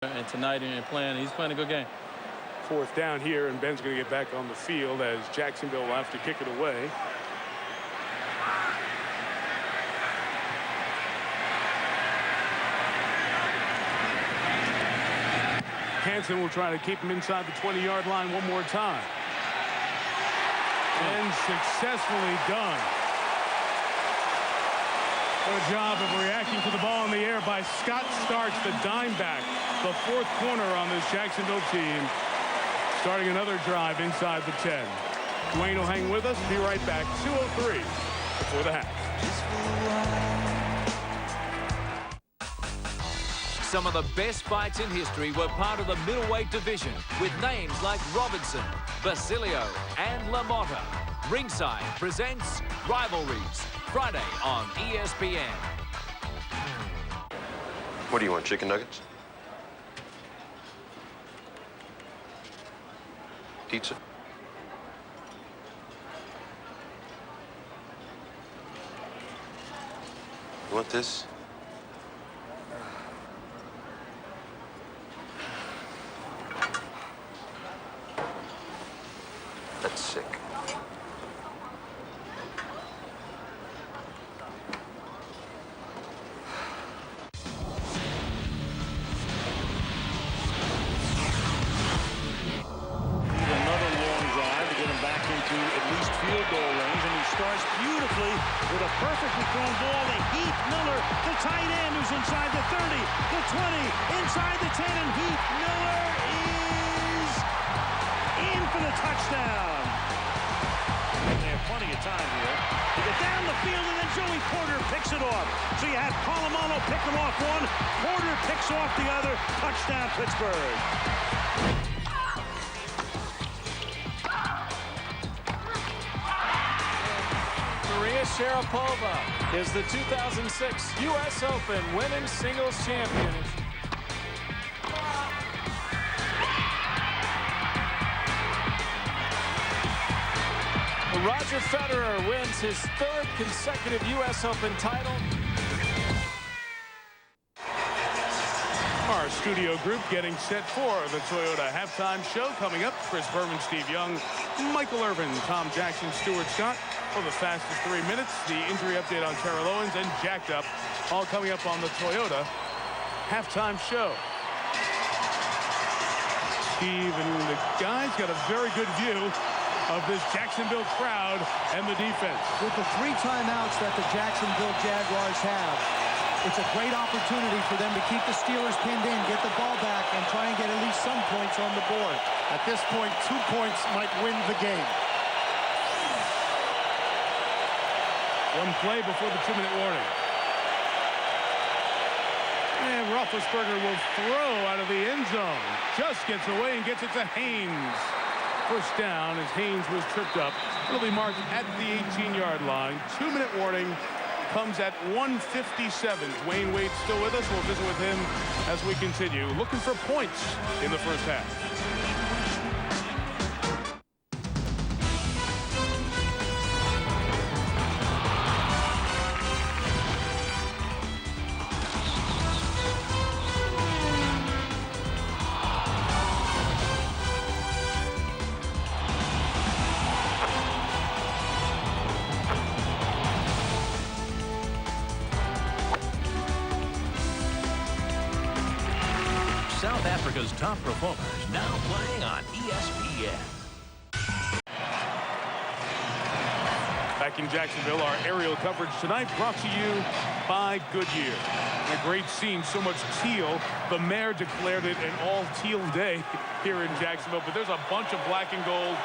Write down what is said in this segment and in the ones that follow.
And tonight he's playing a good game. Fourth down here, and Ben's going to get back on the field as Jacksonville will have to kick it away. Hansen will try to keep him inside the 20-yard line one more time. And successfully done. What a job of reacting to the ball in the air by Scott Starks, the dime back, the fourth corner on this Jacksonville team, starting another drive inside the 10. Dwayne will hang with us. Be right back. 2:03 before the half. Some of the best fights in history were part of the middleweight division, with names like Robinson, Basilio, and LaMotta. Ringside presents Rivalries, Friday on ESPN. What do you want, chicken nuggets? Pizza? You want this? That's sick. Starts beautifully with a perfectly thrown ball to Heath Miller, the tight end, who's inside the 30, the 20, inside the 10, and Heath Miller is in for the touchdown. They have plenty of time here to get down the field, and then Joey Porter picks it off. So you had Palomano picking off one, Porter picks off the other, touchdown Pittsburgh. Maria Sharapova is the 2006 U.S. Open women's singles champion. Roger Federer wins his third consecutive U.S. Open title. Our studio group getting set for the Toyota halftime show. Coming up, Chris Berman, Steve Young, Michael Irvin, Tom Jackson, Stuart Scott. For the fastest 3 minutes, the injury update on Terrell Owens and Jacked Up, all coming up on the Toyota halftime show. Steve and the guys got a very good view of this Jacksonville crowd and the defense. With the 3 timeouts that the Jacksonville Jaguars have, it's a great opportunity for them to keep the Steelers pinned in, get the ball back, and try and get at least some points on the board. At this point, 2 points might win the game. One play before the 2-minute warning. And Roethlisberger will throw out of the end zone. Just gets away and gets it to Haynes. First down as Haynes was tripped up. It'll be marked at the 18-yard line. 2-minute warning comes at 1:57. Dwayne Wade's still with us. We'll visit with him as we continue. Looking for points in the first half. South Africa's top performers now playing on ESPN. Back in Jacksonville, our aerial coverage tonight brought to you by Goodyear. A great scene, so much teal. The mayor declared it an all-teal day here in Jacksonville, but there's a bunch of black and gold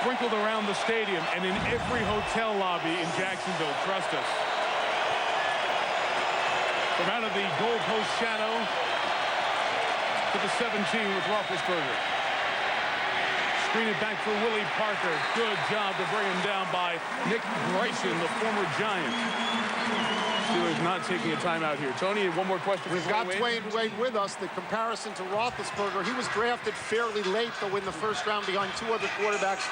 sprinkled around the stadium and in every hotel lobby in Jacksonville. Trust us. From out of the goalpost shadow to the 17 with Roethlisberger. Screen it back for Willie Parker. Good job to bring him down by Nick Bryson, the former Giant. Steelers not taking a timeout here. Tony, one more question. We've got Dwayne Wade with us. The comparison to Roethlisberger, he was drafted fairly late, though, in the first round behind 2 other quarterbacks.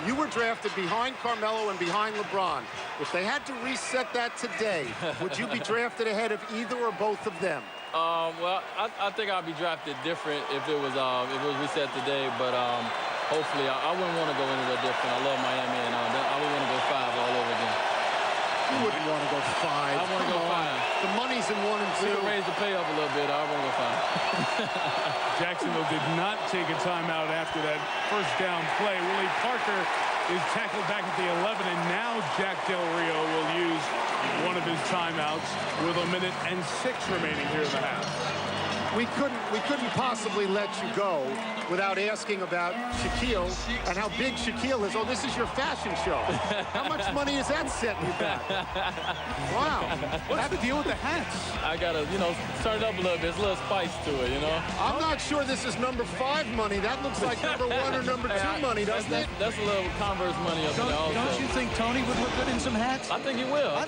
You were drafted behind Carmelo and behind LeBron. If they had to reset that today, would you be drafted ahead of either or both of them? Well, I think I'd be drafted different if it was reset today, but hopefully I wouldn't want to go anywhere different. I love Miami, and I would want to go 5 all over again. You wouldn't want to go 5. I want to go 5. The money's in 1 and 2. We can raise the pay up a little bit. I want to go 5. Jacksonville did not take a timeout after that first down play. Willie Parker is tackled back at the 11, and now Jack Del Rio will use one of his timeouts with 1 minute and 6 remaining here in the half. We couldn't possibly let you go without asking about Shaquille and how big Shaquille is. Oh, this is your fashion show. How much money is that setting you back? Wow. What's the deal with the hats? I got to, turn it up a little bit. There's a little spice to it, I'm not sure this is number 5 money. That looks like number 1 or number 2 money, doesn't it? That's a little Converse money up there also. Don't you think Tony would look good in some hats? I think he will. I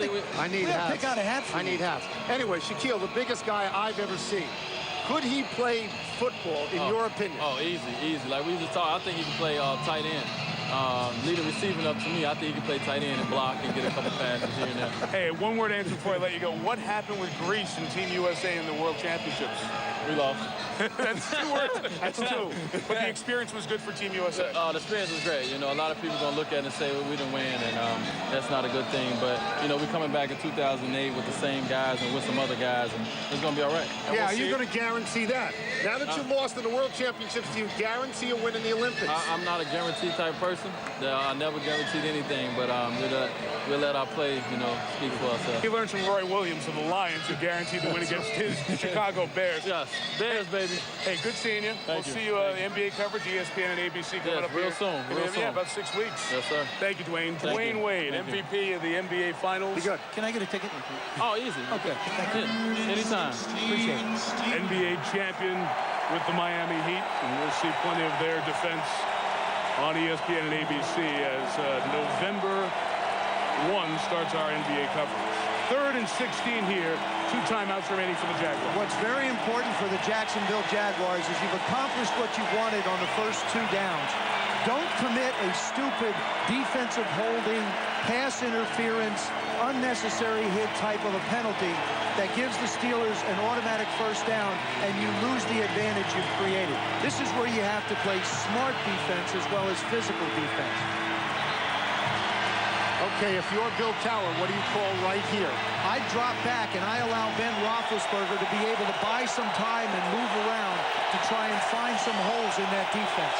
need hats. Pick out a hat for I need hats. Anyway, Shaquille, the biggest guy I've ever seen. Could he play football, in your opinion? Oh, easy. Like we just talked, I think he can play tight end. Lead the receiving up to me. I think he can play tight end and block and get a couple passes here and there. Hey, one-word answer before I let you go. What happened with Greece and Team USA in the World Championships? We lost. That's 2 words. That's 2. But the experience was good for Team USA. The experience was great. A lot of people going to look at it and say, well, we didn't win, and that's not a good thing. But, we're coming back in 2008 with the same guys and with some other guys, and it's going to be all right. Yeah, are you going to guarantee that? Now that you lost in the World Championships, do you guarantee a win in the Olympics? I'm not a guarantee type person. I never guaranteed anything, but we'll let our play, speak for ourselves. He learned from Roy Williams of the Lions, who guaranteed the win against his Chicago Bears. Yes, Bears, baby. Hey, good seeing you. We'll see you NBA coverage, ESPN and ABC coming up real here. soon. Yeah, about 6 weeks. Yes, sir. Thank you, Dwayne. Dwayne Wade, MVP of the NBA Finals. Be good. Can I get a ticket? Oh, easy. Okay. Yeah, anytime. Appreciate it. NBA champion with the Miami Heat, and we'll see plenty of their defense on ESPN and ABC as November 1 starts our NBA coverage. 3rd and 16 here. 2 timeouts remaining for the Jaguars. What's very important for the Jacksonville Jaguars is you've accomplished what you wanted on the first 2 downs. Don't commit a stupid defensive holding, pass interference, unnecessary hit type of a penalty that gives the Steelers an automatic first down, and you lose the advantage you've created. This is where you have to play smart defense as well as physical defense. Okay, if you're Bill Cowher, what do you call right here? I drop back and I allow Ben Roethlisberger to be able to buy some time and move around to try and find some holes in that defense.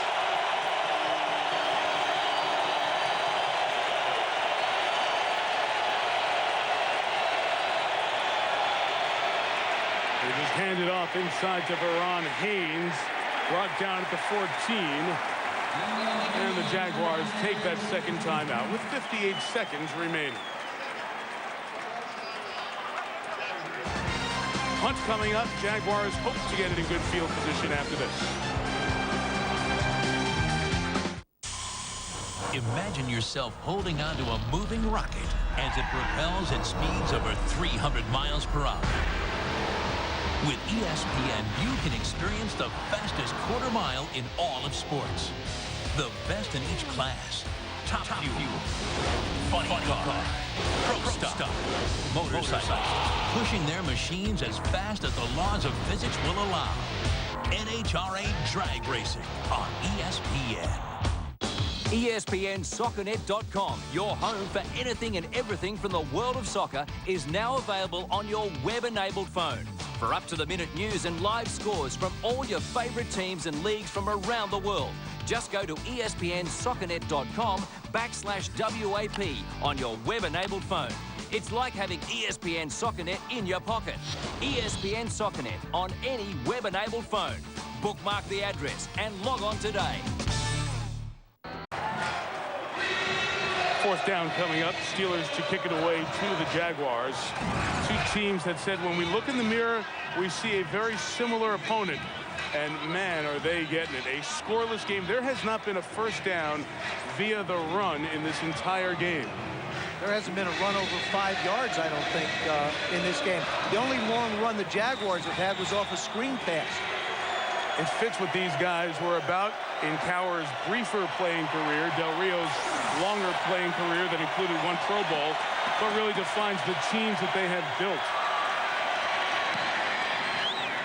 They just handed off inside to Verron Haynes, brought down at the 14. And the Jaguars take that second timeout with 58 seconds remaining. Punt coming up. Jaguars hope to get it in good field position after this. Imagine yourself holding onto a moving rocket as it propels at speeds over 300 miles per hour. With ESPN, you can experience the fastest quarter mile in all of sports. The best in each class. Top Fuel, Funny Car, Pro Stock, motorcycles, pushing their machines as fast as the laws of physics will allow. NHRA Drag Racing on ESPN. ESPNSoccerNet.com, your home for anything and everything from the world of soccer, is now available on your web-enabled phone. For up-to-the-minute news and live scores from all your favourite teams and leagues from around the world, just go to ESPNSoccerNet.com/WAP on your web-enabled phone. It's like having ESPN SoccerNet in your pocket. ESPN SoccerNet on any web-enabled phone. Bookmark the address and log on today. 4th down coming up. Steelers to kick it away to the Jaguars. 2 teams that said when we look in the mirror, we see a very similar opponent. And, man, are they getting it. A scoreless game. There has not been a first down via the run in this entire game. There hasn't been a run over 5 yards, I don't think, in this game. The only long run the Jaguars have had was off a screen pass. It fits what these guys were about in Cowher's briefer playing career, Del Rio's longer playing career that included 1 Pro Bowl, but really defines the teams that they have built.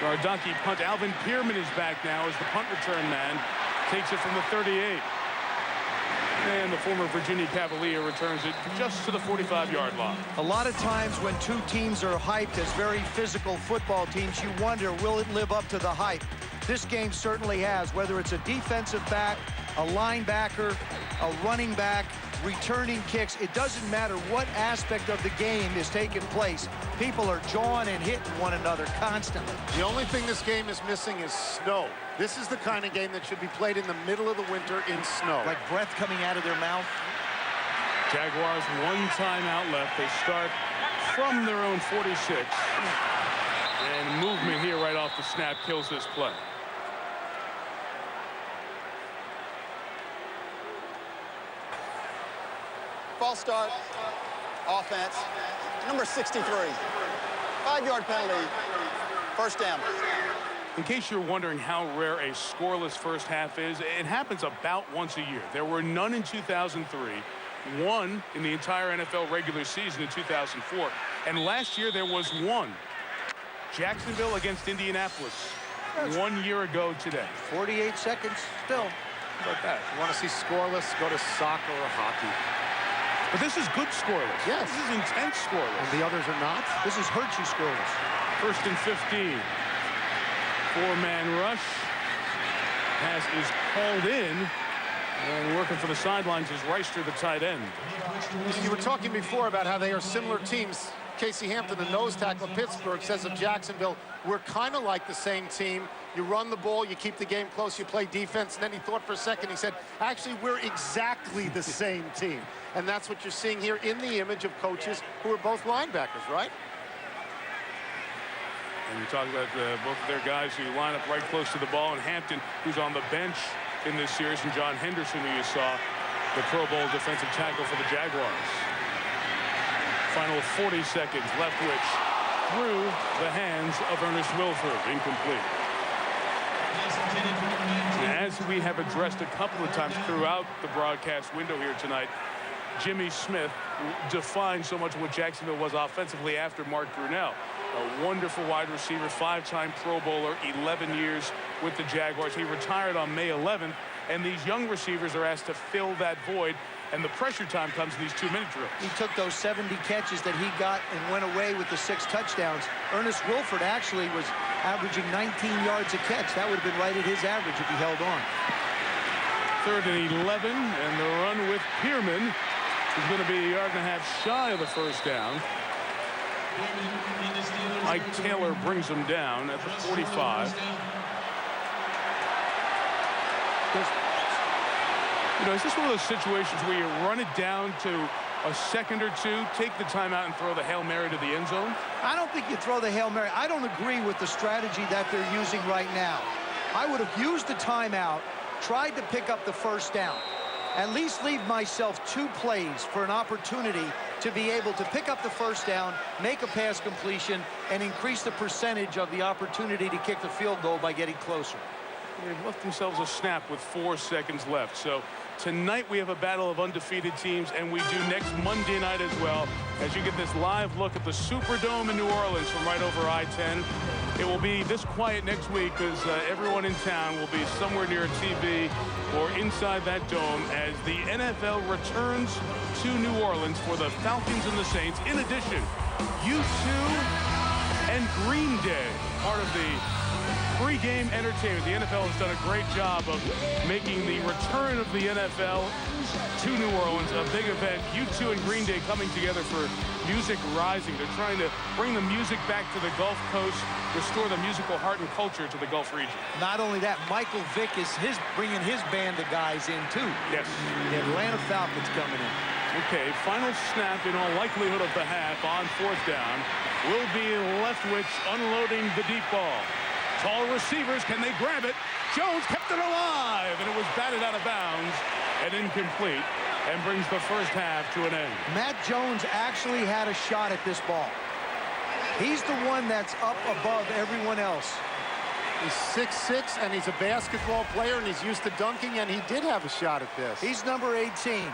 Our donkey punt. Alvin Pearman is back now as the punt return man. Takes it from the 38. And the former Virginia Cavalier returns it just to the 45-yard line. A lot of times when two teams are hyped as very physical football teams, you wonder, will it live up to the hype? This game certainly has, whether it's a defensive back, a linebacker, a running back, returning kicks. It doesn't matter what aspect of the game is taking place. People are jawing and hitting one another constantly. The only thing this game is missing is snow. This is the kind of game that should be played in the middle of the winter in snow. Like breath coming out of their mouth. Jaguars 1 timeout left. They start from their own 46. And movement here right off the snap kills this play. False start, offense, number 63. 5-yard penalty, first down. In case you're wondering how rare a scoreless first half is, it happens about once a year. There were none in 2003, one in the entire NFL regular season in 2004, and last year there was one. Jacksonville against Indianapolis 1 year ago today. 48 seconds still. How about that? You want to see scoreless, go to soccer or hockey. But this is good scoreless. Yes. This is intense scoreless. And the others are not? This is hurt you scoreless. First and 15. Four-man rush. Pass is called in. And working for the sidelines is Reister, the tight end. You were talking before about how they are similar teams. Casey Hampton, the nose tackle of Pittsburgh, says of Jacksonville, we're kind of like the same team. You run the ball, you keep the game close, you play defense. And then he thought for a second, he said, actually, we're exactly the same team. And that's what you're seeing here in the image of coaches who are both linebackers, right? And you talk about both of their guys who line up right close to the ball, and Hampton, who's on the bench in this series, and John Henderson, who you saw, the Pro Bowl defensive tackle for the Jaguars. Final 40 seconds, Leftwich through the hands of Ernest Wilford, incomplete. As we have addressed a couple of times throughout the broadcast window here tonight, Jimmy Smith defined so much of what Jacksonville was offensively after Mark Brunell. A wonderful wide receiver, 5-time Pro Bowler, 11 years with the Jaguars. He retired on May 11th, and these young receivers are asked to fill that void, and the pressure time comes in these 2-minute drills. He took those 70 catches that he got and went away with the 6 touchdowns. Ernest Wilford actually was averaging 19 yards a catch. That would have been right at his average if he held on. 3rd and 11, and the run with Pearman is going to be a yard and a half shy of the first down. Mike Taylor brings him down at the 45. You know, is this one of those situations where you run it down to a second or two, take the timeout, and throw the Hail Mary to the end zone? I don't think you throw the Hail Mary. I don't agree with the strategy that they're using right now. I would have used the timeout, tried to pick up the first down. At least leave myself 2 plays for an opportunity to be able to pick up the first down, make a pass completion, and increase the percentage of the opportunity to kick the field goal by getting closer. They've left themselves a snap with 4 seconds left. So tonight we have a battle of undefeated teams, and we do next Monday night as well, as you get this live look at the Superdome in New Orleans from right over I-10. It will be this quiet next week because everyone in town will be somewhere near a TV or inside that dome as the NFL returns to New Orleans for the Falcons and the Saints. In addition, U2 and Green Day, part of the pre-game entertainment. The NFL has done a great job of making the return of the NFL to New Orleans a big event. U2 and Green Day coming together for Music Rising. They're trying to bring the music back to the Gulf Coast, restore the musical heart and culture to the Gulf region. Not only that, Michael Vick is bringing his band of guys in too. Yes. The Atlanta Falcons coming in. Okay, final snap in all likelihood of the half on 4th down will be Leftwich unloading the deep ball. Tall receivers, can they grab it? Jones kept it alive, and it was batted out of bounds and incomplete, and brings the first half to an end. Matt Jones actually had a shot at this ball. He's the one that's up above everyone else. He's 6'6", and he's a basketball player, and he's used to dunking, and he did have a shot at this. He's number 18.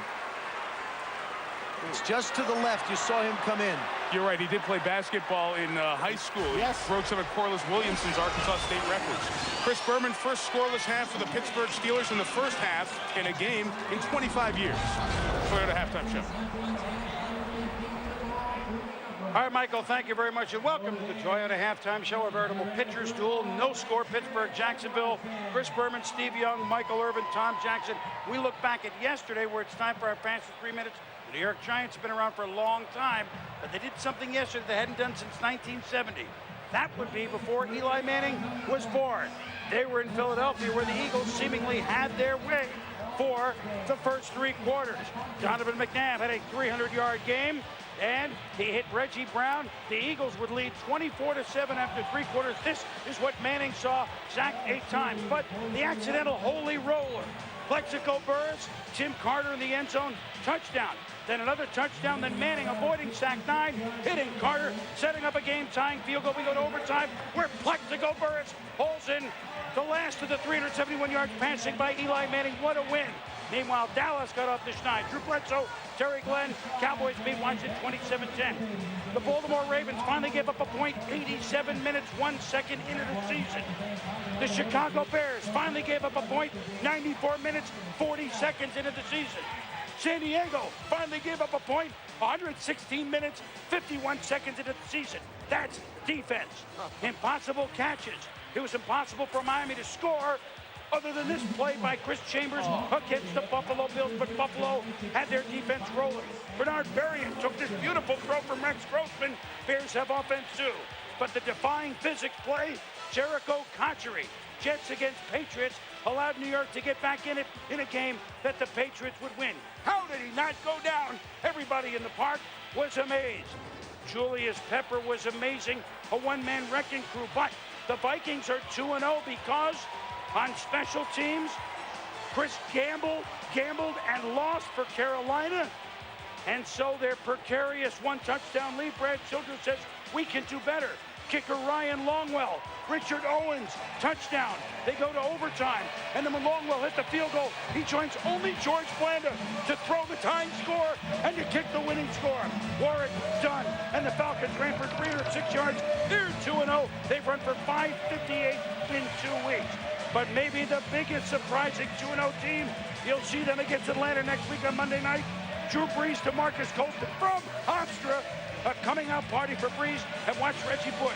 It's just to the left. You saw him come in. You're right. He did play basketball in high school. Yes. He broke some of Corliss Williamson's Arkansas State records. Chris Berman, first scoreless half for the Pittsburgh Steelers in the first half in a game in 25 years. Toyota Halftime Show. All right, Michael, thank you very much, and welcome to the Toyota Halftime Show, a veritable pitcher's duel. No score, Pittsburgh, Jacksonville. Chris Berman, Steve Young, Michael Irvin, Tom Jackson. We look back at yesterday, where it's time for our fastest 3 minutes. The New York Giants have been around for a long time, but they did something yesterday they hadn't done since 1970. That would be before Eli Manning was born. They were in Philadelphia, where the Eagles seemingly had their way for the first 3 quarters. Donovan McNabb had a 300-yard game, and he hit Reggie Brown. The Eagles would lead 24-7 after 3 quarters. This is what Manning saw, sacked 8 times. But the accidental holy roller, Plexico Burress, Tim Carter in the end zone, touchdown. Then another touchdown, then Manning avoiding sack 9, hitting Carter, setting up a game-tying field goal. We go to overtime, where Plexico Burress holds in the last of the 371 yards passing by Eli Manning. What a win. Meanwhile, Dallas got off the schneid. Drew Bledsoe, Terry Glenn, Cowboys beat Washington 27-10. The Baltimore Ravens finally gave up a point 87 minutes, 1 second into the season. The Chicago Bears finally gave up a point 94 minutes, 40 seconds into the season. San Diego finally gave up a point 116 minutes, 51 seconds into the season. That's defense. Impossible catches. It was impossible for Miami to score, other than this play by Chris Chambers against the Buffalo Bills, but Buffalo had their defense rolling. Bernard Berrien took this beautiful throw from Rex Grossman. Bears have offense too. But the defying physics play, Jericho Cotchery, Jets against Patriots, allowed New York to get back in it in a game that the Patriots would win. How did he not go down? Everybody in the park was amazed. Julius Pepper was amazing, a one-man wrecking crew, but the Vikings are 2-0 because on special teams, Chris gambled and lost for Carolina. And so their precarious 1-touchdown lead. Brad Childress says, we can do better. Kicker Ryan Longwell, Richard Owens, touchdown. They go to overtime, and then when Longwell hit the field goal, he joins only George Blanda to throw the tying score and to kick the winning score. Warwick done, and the Falcons ran for 306 yards. They're 2-0. They've run for 558 in 2 weeks. But maybe the biggest surprising 2-0 team, you'll see them against Atlanta next week on Monday night. Drew Brees to Marcus Colston from Hofstra. A coming out party for Brees, and watch Reggie Bush.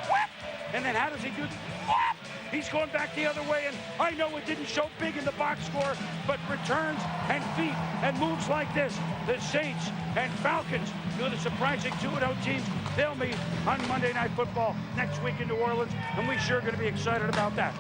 Whap! And then how does he do this? Whap! He's going back the other way, and I know it didn't show big in the box score, but returns and feet and moves like this. The Saints and Falcons, two of the surprising 2-0 teams. They'll meet on Monday Night Football next week in New Orleans, and we sure are going to be excited about that.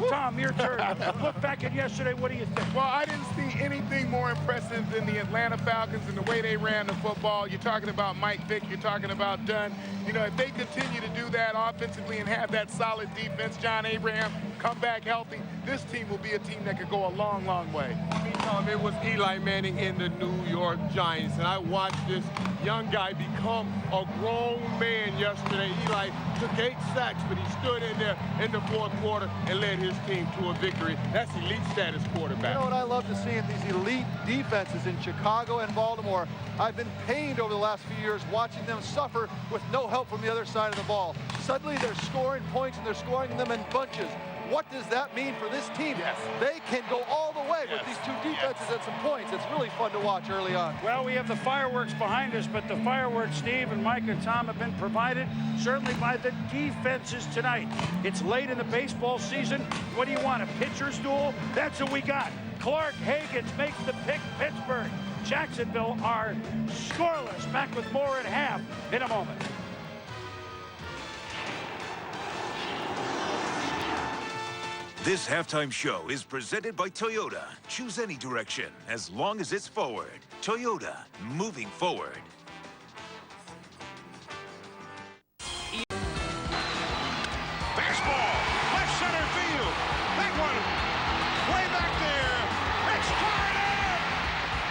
Tom, your turn. Look back at yesterday. What do you think? Well, I didn't see anything more impressive than the Atlanta Falcons and the way they ran the football. You're talking about Mike Vick. You're talking about Dunn. You know, if they continue to do that offensively and have that solid defense, John Abraham, come back healthy, this team will be a team that could go a long, long way. It was Eli Manning in the New York Giants, and I watched this young guy become a grown man yesterday. Eli took 8 sacks, but he stood in there in the 4th quarter and led his team to a victory. That's elite status quarterback. You know what I love to see in these elite defenses in Chicago and Baltimore? I've been pained over the last few years watching them suffer with no help from the other side of the ball. Suddenly they're scoring points, and they're scoring them in bunches. What does that mean for this team? Yes. They can go all the way with these two defenses and some points. It's really fun to watch early on. Well, we have the fireworks behind us, but the fireworks, Steve and Mike and Tom, have been provided certainly by the defenses tonight. It's late in the baseball season. What do you want, a pitcher's duel? That's what we got. Clark Higgins makes the pick. Pittsburgh, Jacksonville are scoreless. Back with more at half in a moment. This halftime show is presented by Toyota. Choose any direction as long as it's forward. Toyota, moving forward. Fastball, left center field. That one, way back there. It's far in.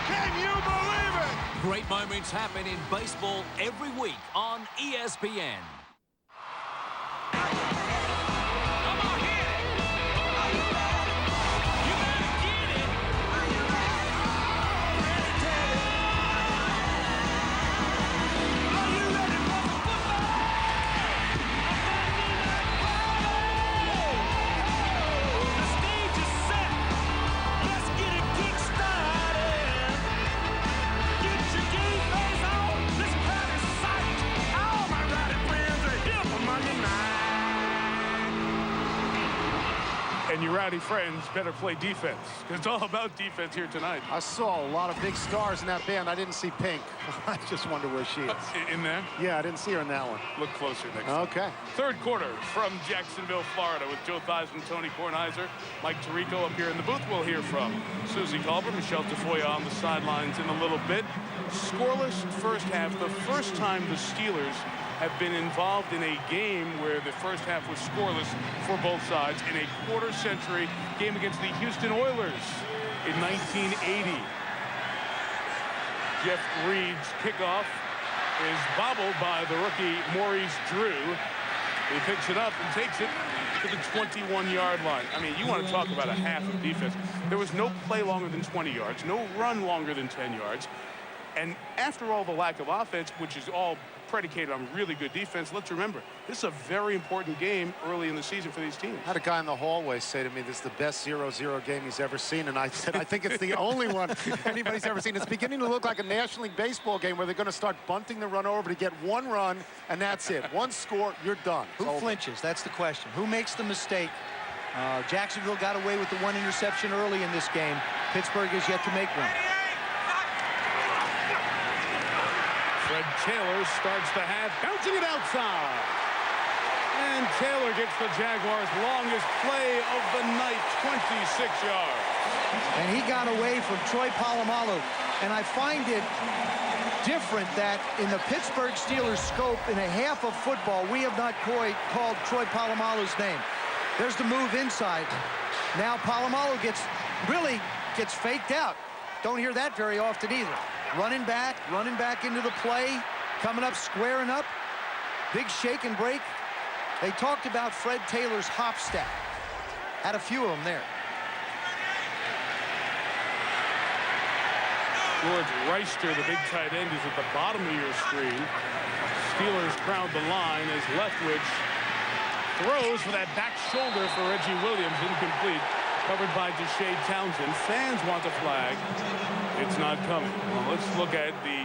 Can you believe it? Great moments happen in baseball every week on ESPN. And your rowdy friends better play defense, because it's all about defense here tonight. I saw a lot of big stars in that band. I didn't see Pink. I just wonder where she is. In there? Yeah, I didn't see her in that one. Look closer next time. Okay. Third quarter from Jacksonville, Florida, with Joe Theismann, Tony Kornheiser, Mike Tirico up here in the booth. We'll hear from Susie Culver, Michelle Tafoya on the sidelines in a little bit. Scoreless first half, the first time the Steelers have been involved in a game where the first half was scoreless for both sides in a quarter-century game against the Houston Oilers in 1980. Jeff Reed's kickoff is bobbled by the rookie Maurice Drew. He picks it up and takes it to the 21-yard line. I mean, you want to talk about a half of defense. There was no play longer than 20 yards, no run longer than 10 yards. And after all the lack of offense, which is all predicated on really good defense, let's remember, this is a very important game early in the season for these teams. I had a guy in the hallway say to me, this is the best 0-0 game he's ever seen. And I said, I think it's the only one anybody's ever seen. It's beginning to look like a National League Baseball game where they're going to start bunting the run over to get one run, and that's it. One score, you're done. Who flinches? That's the question. Who makes the mistake? Jacksonville got away with the one interception early in this game. Pittsburgh has yet to make one. Fred Taylor starts the half, bouncing it outside. And Taylor gets the Jaguars' longest play of the night, 26 yards. And he got away from Troy Polamalu. And I find it different that in the Pittsburgh Steelers scope, in a half of football, we have not called Troy Polamalu's name. There's the move inside. Now Polamalu gets faked out. Don't hear that very often either. Running back into the play, coming up, squaring up. Big shake and break. They talked about Fred Taylor's hop step. Had a few of them there. George Reister, the big tight end, is at the bottom of your screen. Steelers crowd the line as Leftwich throws for that back shoulder for Reggie Williams, incomplete. Covered by Deshae Townsend. Fans want the flag. It's not coming. Well, let's look at the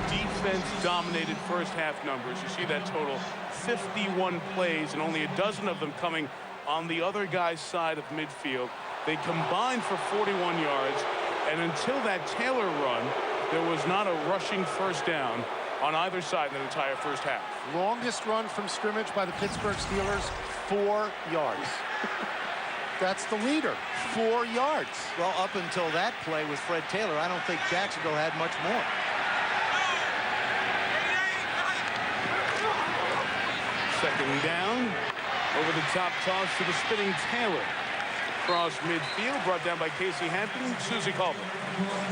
defense-dominated first half numbers. You see that total, 51 plays, and only a dozen of them coming on the other guy's side of midfield. They combined for 41 yards, and until that Taylor run, there was not a rushing first down on either side in the entire first half. Longest run from scrimmage by the Pittsburgh Steelers, 4 yards. That's the leader, 4 yards. Well, up until that play with Fred Taylor, I don't think Jacksonville had much more. Second down, over the top toss to the spinning Taylor. Across midfield, brought down by Casey Hampton. Susie Culver.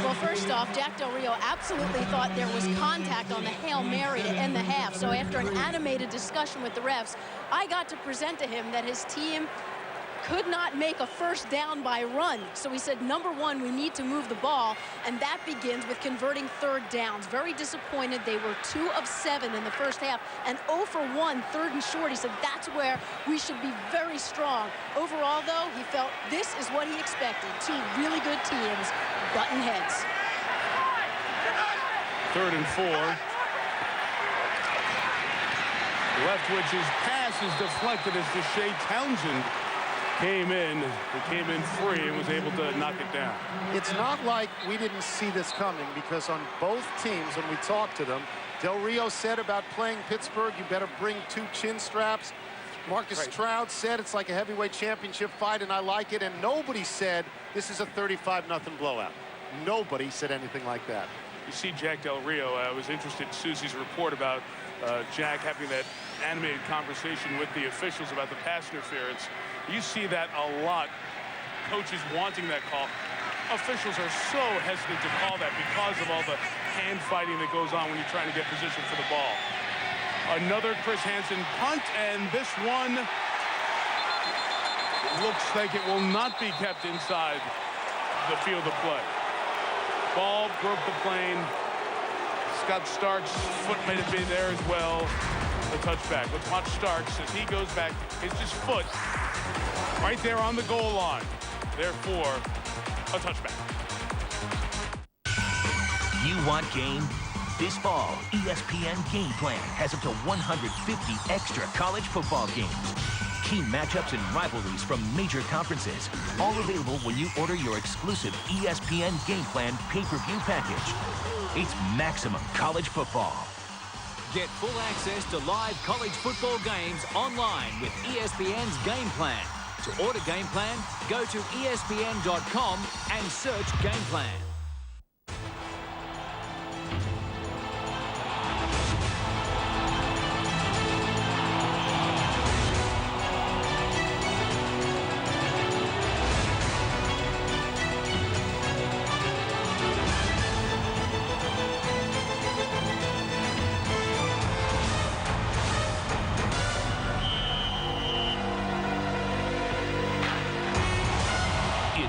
Well, first off, Jack Del Rio absolutely thought there was contact on the Hail Mary to end the half. So after an animated discussion with the refs, I got to present to him that his team could not make a first down by run. So he said, number one, we need to move the ball, and that begins with converting third downs. Very disappointed. They were 2 of 7 in the first half, and 0 for 1, third and short. He said that's where we should be very strong. Overall, though, he felt this is what he expected. 2 really good teams, button heads. Third and 4. Leftwich's pass is deflected as Deshae Townsend came in free and was able to knock it down. It's not like we didn't see this coming, because on both teams, when we talked to them, Del Rio said about playing Pittsburgh, you better bring 2 chin straps. Marcus Stroud said it's like a heavyweight championship fight, and I like it. And nobody said this is a 35-0 blowout. Nobody said anything like that. You see Jack Del Rio. I was interested in Susie's report about Jack having that animated conversation with the officials about the pass interference. You see that a lot. Coaches wanting that call. Officials are so hesitant to call that because of all the hand fighting that goes on when you're trying to get position for the ball. Another Chris Hansen punt, and this one looks like it will not be kept inside the field of play. Ball broke the plane. Scott Stark's foot may have been there as well. The touchback. Let's watch Starks as he goes back. It's his foot right there on the goal line. Therefore, a touchback. You want game? This fall, ESPN Game Plan has up to 150 extra college football games. team matchups and rivalries from major conferences. All available when you order your exclusive ESPN Game Plan pay-per-view package. It's maximum college football. Get full access to live college football games online with ESPN's Game Plan. To order Game Plan, go to espn.com and search Game Plan.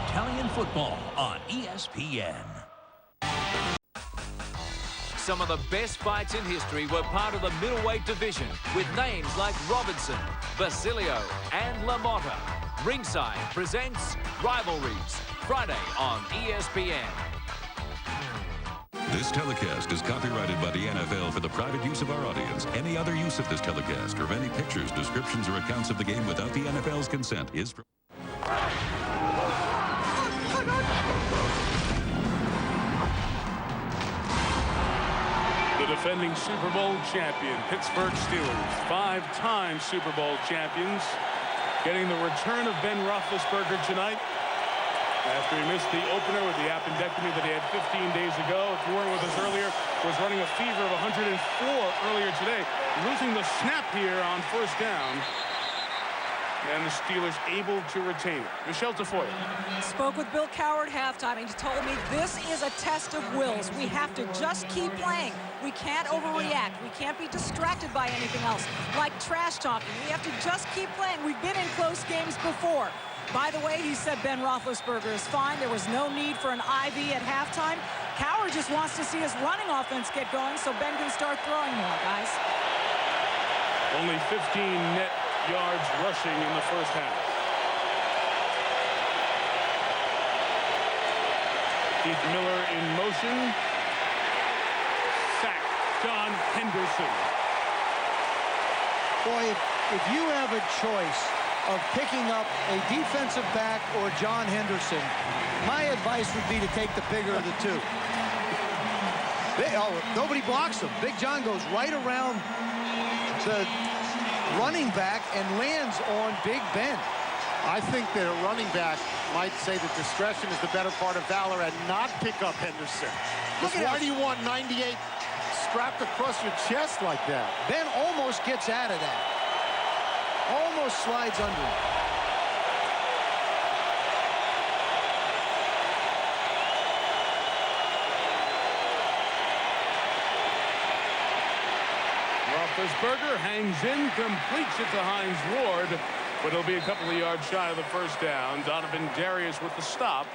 Italian football on ESPN. Some of the best fights in history were part of the middleweight division with names like Robinson, Basilio, and LaMotta. Ringside presents Rivalries, Friday on ESPN. This telecast is copyrighted by the NFL for the private use of our audience. Any other use of this telecast or of any pictures, descriptions, or accounts of the game without the NFL's consent is... The defending Super Bowl champion, Pittsburgh Steelers, 5-time Super Bowl champions, getting the return of Ben Roethlisberger tonight after he missed the opener with the appendectomy that he had 15 days ago. If you weren't with us earlier, was running a fever of 104 earlier today, losing the snap here on first down. And the Steelers able to retain it. Michelle Tafoya. Spoke with Bill Cowher at halftime. He told me this is a test of wills. We have to just keep playing. We can't overreact. We can't be distracted by anything else, like trash talking. We have to just keep playing. We've been in close games before. By the way, he said Ben Roethlisberger is fine. There was no need for an IV at halftime. Cowher just wants to see his running offense get going so Ben can start throwing more, guys. Only 15 net yards rushing in the first half. Keith Miller in motion. Sack, John Henderson. Boy, if you have a choice of picking up a defensive back or John Henderson, my advice would be to take the bigger of the two. Nobody blocks him. Big John goes right around the running back and lands on Big Ben. I think that a running back might say that discretion is the better part of valor and not pick up Henderson. Why do you want 98 strapped across your chest like that? Ben almost gets out of that. Almost slides under him. Roethlisberger hangs in, completes it to Hines Ward, but it'll be a couple of yards shy of the first down. Donovan Darius with the stop,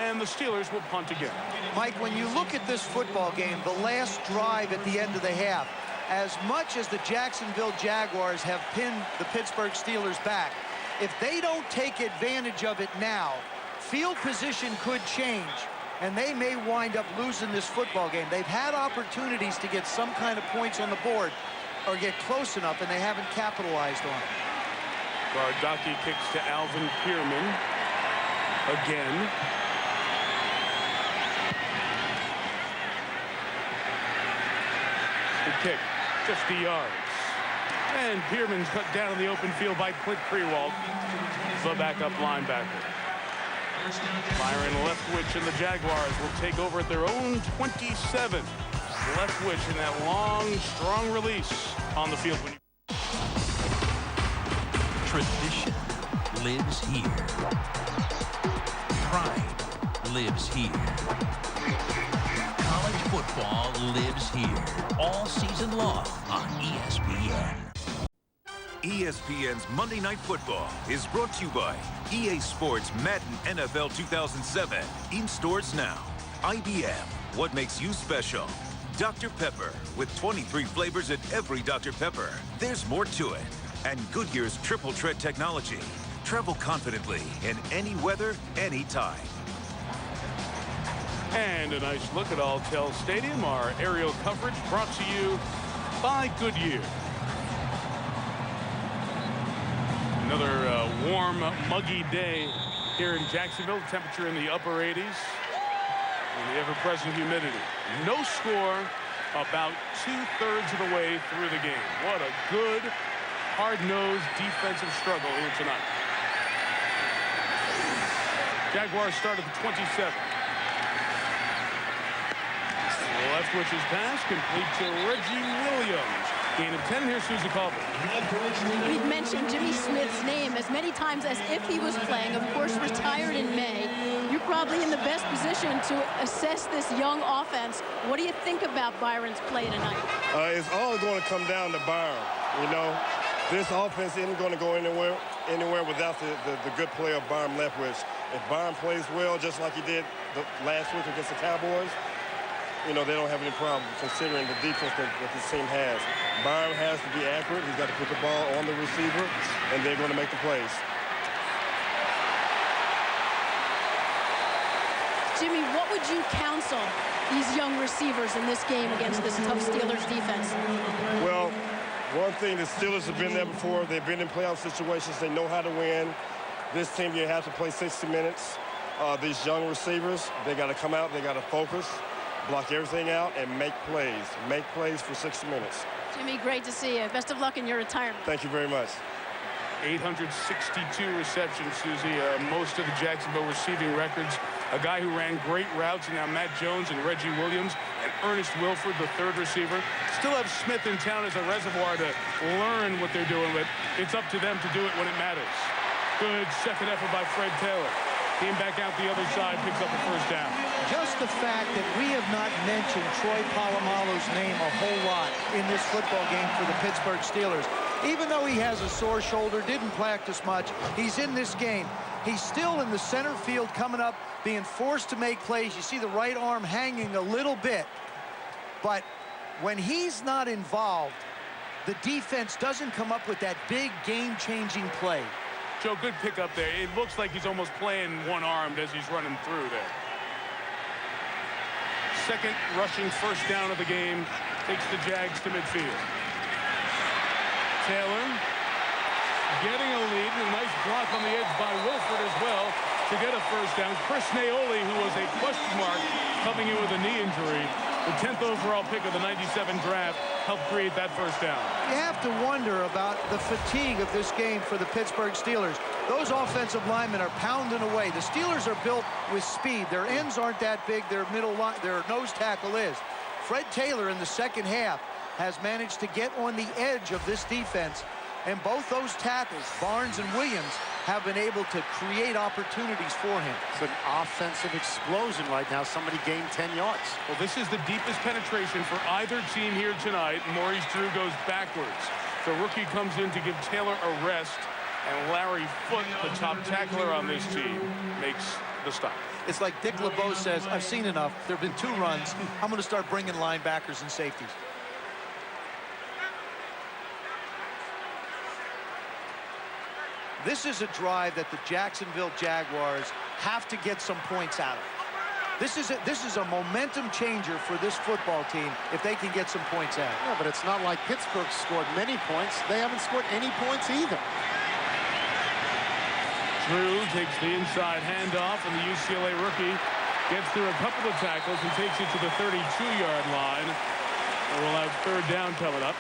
and the Steelers will punt again. Mike, when you look at this football game, the last drive at the end of the half, as much as the Jacksonville Jaguars have pinned the Pittsburgh Steelers back, if they don't take advantage of it now, field position could change, and they may wind up losing this football game. They've had opportunities to get some kind of points on the board or get close enough, and they haven't capitalized on it. Gardocki kicks to Alvin Pierman again. The kick, 50 yards. And Pierman's cut down in the open field by Clint Krewald, the backup linebacker. Byron Leftwich and the Jaguars will take over at their own 27. Leftwich in that long, strong release on the field. Tradition lives here. Pride lives here. College football lives here. All season long on ESPN. ESPN's Monday Night Football is brought to you by EA Sports Madden NFL 2007. In stores now. IBM, what makes you special? Dr. Pepper, with 23 flavors in every Dr. Pepper. There's more to it. And Goodyear's Triple Tread technology. Travel confidently in any weather, anytime. And a nice look at Alltel Stadium. Our aerial coverage brought to you by Goodyear. Another warm, muggy day here in Jacksonville. Temperature in the upper 80s. And the ever-present humidity. No score about 2/3 of the way through the game. What a good, hard-nosed defensive struggle here tonight. Jaguars start at the 27. Leftwich's pass complete to Reggie Williams. Gain of 10. Here's Susie Colbert. We've mentioned Jimmy Smith's name as many times as if he was playing. Of course, retired in May. You're probably in the best position to assess this young offense. What do you think about Byron's play tonight? It's all going to come down to Byron. You know, this offense isn't going to go anywhere without the good play of Byron Leftwich. If Byron plays well, just like he did last week against the Cowboys, you know, they don't have any problem considering the defense that this team has. Byron has to be accurate. He's got to put the ball on the receiver, and they're going to make the plays. Jimmy, what would you counsel these young receivers in this game against this tough Steelers defense? Well, one thing, the Steelers have been there before. They've been in playoff situations. They know how to win. This team, you have to play 60 minutes. These young receivers, they got to come out. They got to focus, block everything out, and make plays. Make plays for 60 minutes. Jimmy, great to see you. Best of luck in your retirement. Thank you very much. 862 receptions, Susie. Most of the Jacksonville receiving records. A guy who ran great routes, and now Matt Jones and Reggie Williams and Ernest Wilford, the third receiver. Still have Smith in town as a reservoir to learn what they're doing, but it's up to them to do it when it matters. Good second effort by Fred Taylor. Came back out the other side, picks up a first down. Just the fact that we have not mentioned Troy Polamalu's name a whole lot in this football game for the Pittsburgh Steelers. Even though he has a sore shoulder, didn't practice much, he's in this game. He's still in the center field coming up, being forced to make plays. You see the right arm hanging a little bit. But when he's not involved, the defense doesn't come up with that big game-changing play. Joe, good pickup there. It looks like he's almost playing one-armed as he's running through there. Second rushing first down of the game takes the Jags to midfield. Taylor getting a lead, and a nice block on the edge by Wilford as well to get a first down. Chris Naoli, who was a question mark coming in with a knee injury, the 10th overall pick of the 97 draft, helped create that first down. You have to wonder about the fatigue of this game for the Pittsburgh Steelers. Those offensive linemen are pounding away. The Steelers are built with speed. Their ends aren't that big. Their nose tackle is. Fred Taylor in the second half has managed to get on the edge of this defense, and both those tackles, Barnes and Williams, have been able to create opportunities for him. It's an offensive explosion right now. Somebody gained 10 yards. Well, this is the deepest penetration for either team here tonight. Maurice Drew goes backwards. The rookie comes in to give Taylor a rest, and Larry Foote, the top tackler on this team, makes the stop. It's like Dick LeBeau says, I've seen enough. There have been 2 runs. I'm going to start bringing linebackers and safeties. This is a drive that the Jacksonville Jaguars have to get some points out of. This is a momentum changer for this football team if they can get some points out. Yeah, but it's not like Pittsburgh scored many points. They haven't scored any points either. Drew takes the inside handoff, and the UCLA rookie gets through a couple of tackles and takes it to the 32-yard line. And we'll have third down coming up.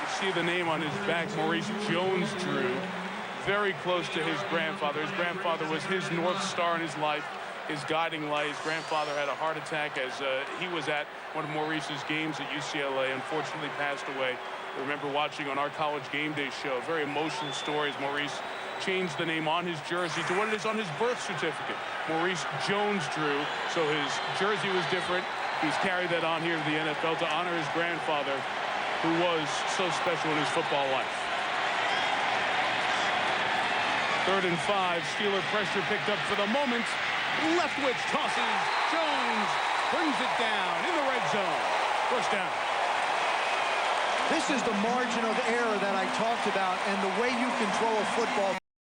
You see the name on his back, Maurice Jones-Drew. Very close to his grandfather. His grandfather was his North Star in his life, his guiding light. His grandfather had a heart attack as he was at one of Maurice's games at UCLA. Unfortunately passed away. I remember watching on our College Game Day show. Very emotional story as Maurice changed the name on his jersey to what it is on his birth certificate. Maurice Jones-Drew. So his jersey was different. He's carried that on here to the NFL to honor his grandfather, who was so special in his football life. 3rd and 5, Steeler pressure picked up for the moment. Leftwich tosses. Jones brings it down in the red zone. First down. This is the margin of error that I talked about and the way you can throw a football.